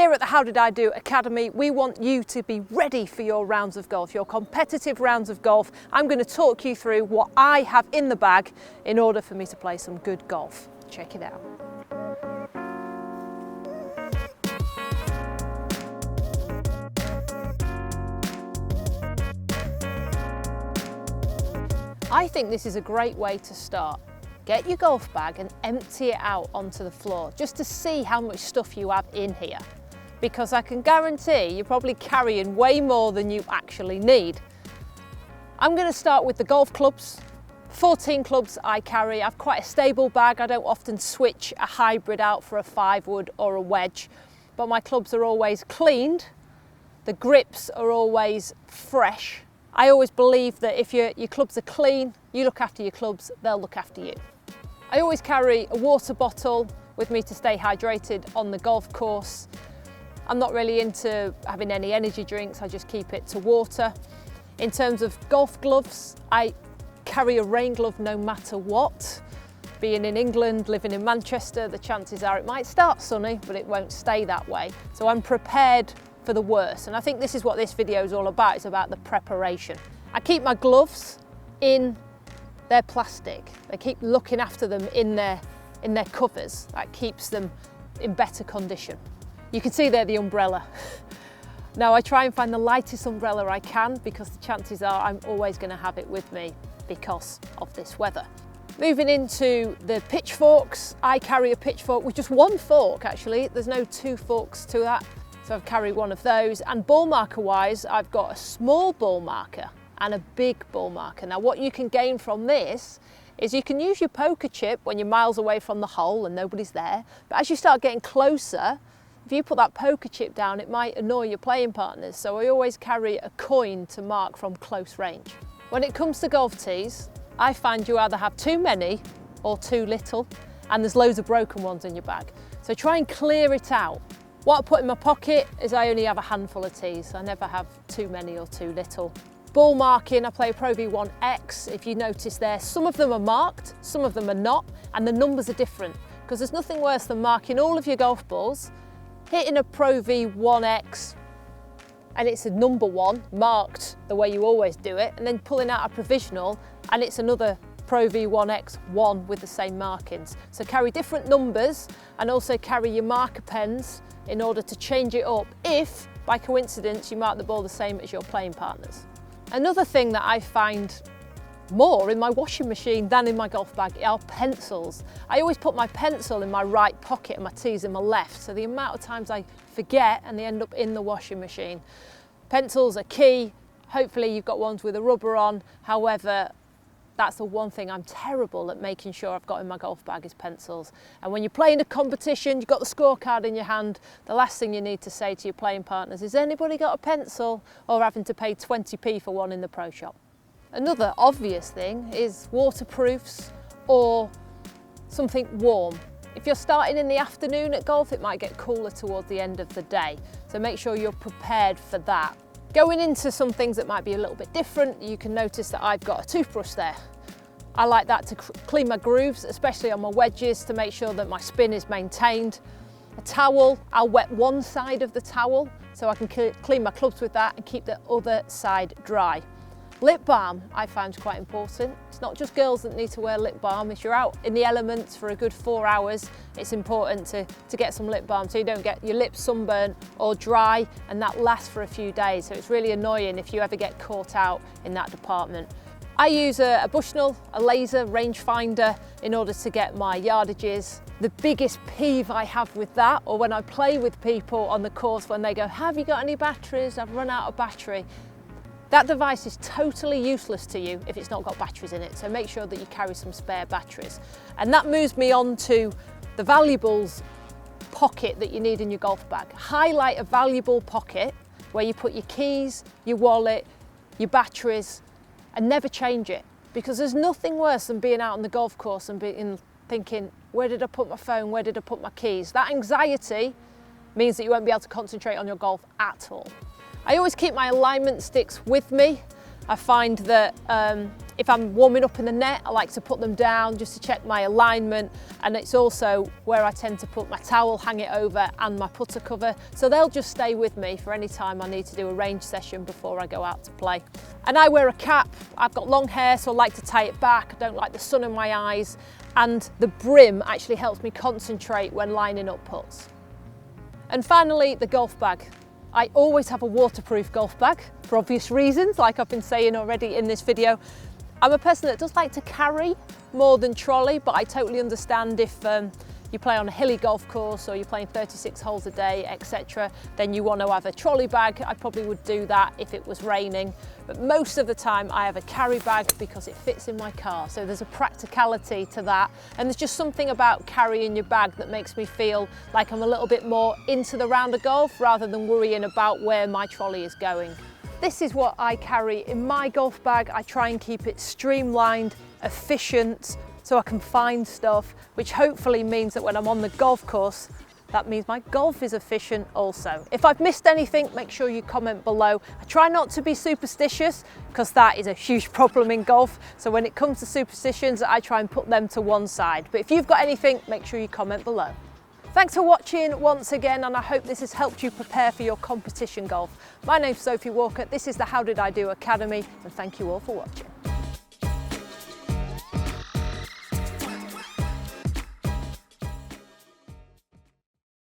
Here at the How Did I Do Academy, we want you to be ready for your rounds of golf, your competitive rounds of golf. I'm going to talk you through what I have in the bag in order for me to play some good golf. Check it out. I think this is a great way to start. Get your golf bag and empty it out onto the floor just to see how much stuff you have in here. Because I can guarantee you're probably carrying way more than you actually need. I'm going to start with the golf clubs. 14 clubs I carry. I have quite a stable bag. I don't often switch a hybrid out for a 5-wood or a wedge, but my clubs are always cleaned. The grips are always fresh. I always believe that if your clubs are clean, you look after your clubs, they'll look after you. I always carry a water bottle with me to stay hydrated on the golf course. I'm not really into having any energy drinks, I just keep it to water. In terms of golf gloves, I carry a rain glove no matter what. Being in England, living in Manchester, the chances are it might start sunny, but it won't stay that way. So I'm prepared for the worst, and I think this is what this video is all about. It's about the preparation. I keep my gloves in their plastic. I keep looking after them in their covers. That keeps them in better condition. You can see there the umbrella. Now I try and find the lightest umbrella I can because the chances are I'm always going to have it with me because of this weather. Moving into the pitchforks, I carry a pitchfork with just one fork actually. There's no two forks to that. So I've carried one of those, and ball marker wise, I've got a small ball marker and a big ball marker. Now what you can gain from this is you can use your poker chip when you're miles away from the hole and nobody's there, but as you start getting closer, if you put that poker chip down, it might annoy your playing partners. So I always carry a coin to mark from close range. When it comes to golf tees, I find you either have too many or too little, and there's loads of broken ones in your bag. So try and clear it out. What I put in my pocket is I only have a handful of tees. I never have too many or too little. Ball marking, I play a Pro V1X. If you notice there, some of them are marked, some of them are not, and the numbers are different. Because there's nothing worse than marking all of your golf balls, hitting a Pro V1X, and it's a number 1, marked the way you always do it, and then pulling out a provisional, and it's another Pro V1X 1 with the same markings. So carry different numbers, and also carry your marker pens in order to change it up if, by coincidence, you mark the ball the same as your playing partners. Another thing that I find more in my washing machine than in my golf bag are pencils. I always put my pencil in my right pocket and my tees in my left, so the amount of times I forget and they end up in the washing machine. Pencils are key. Hopefully you've got ones with a rubber on. However, that's the one thing I'm terrible at making sure I've got in my golf bag is pencils. And when you're playing a competition, you've got the scorecard in your hand, the last thing you need to say to your playing partners is, anybody got a pencil? Or having to pay 20p for one in the pro shop. Another obvious thing is waterproofs or something warm. If you're starting in the afternoon at golf, it might get cooler towards the end of the day. So make sure you're prepared for that. Going into some things that might be a little bit different, you can notice that I've got a toothbrush there. I like that to clean my grooves, especially on my wedges, to make sure that my spin is maintained. A towel, I'll wet one side of the towel so I can clean my clubs with that and keep the other side dry. Lip balm I find quite important. It's not just girls that need to wear lip balm. If you're out in the elements for a good 4 hours, it's important to get some lip balm so you don't get your lips sunburnt or dry, and that lasts for a few days. So it's really annoying if you ever get caught out in that department. I use a Bushnell, a laser rangefinder in order to get my yardages. The biggest peeve I have with that, or when I play with people on the course when they go, have you got any batteries? I've run out of battery. That device is totally useless to you if it's not got batteries in it, so make sure that you carry some spare batteries. And that moves me on to the valuables pocket that you need in your golf bag. Highlight a valuable pocket where you put your keys, your wallet, your batteries, and never change it. Because there's nothing worse than being out on the golf course and thinking, where did I put my phone, where did I put my keys? That anxiety means that you won't be able to concentrate on your golf at all. I always keep my alignment sticks with me. I find that If I'm warming up in the net, I like to put them down just to check my alignment, and it's also where I tend to put my towel, hang it over, and my putter cover, so they'll just stay with me for any time I need to do a range session before I go out to play. And I wear a cap. I've got long hair, so I like to tie it back. I don't like the sun in my eyes, and the brim actually helps me concentrate when lining up putts. And finally, the golf bag. I always have a waterproof golf bag for obvious reasons, like I've been saying already in this video. I'm a person that does like to carry more than trolley, but I totally understand if you play on a hilly golf course or you're playing 36 holes a day, etc., then you want to have a trolley bag. I probably would do that if it was raining, but most of the time I have a carry bag because it fits in my car, so there's a practicality to that, and there's just something about carrying your bag that makes me feel like I'm a little bit more into the round of golf rather than worrying about where my trolley is going. This is what I carry in my golf bag. I try and keep it streamlined, efficient, so I can find stuff, which hopefully means that when I'm on the golf course, that means my golf is efficient also. If I've missed anything, make sure you comment below. I try not to be superstitious because that is a huge problem in golf. So when it comes to superstitions, I try and put them to one side. But if you've got anything, make sure you comment below. Thanks for watching once again, and I hope this has helped you prepare for your competition golf. My name's Sophie Walker, this is the How Did I Do Academy, and thank you all for watching.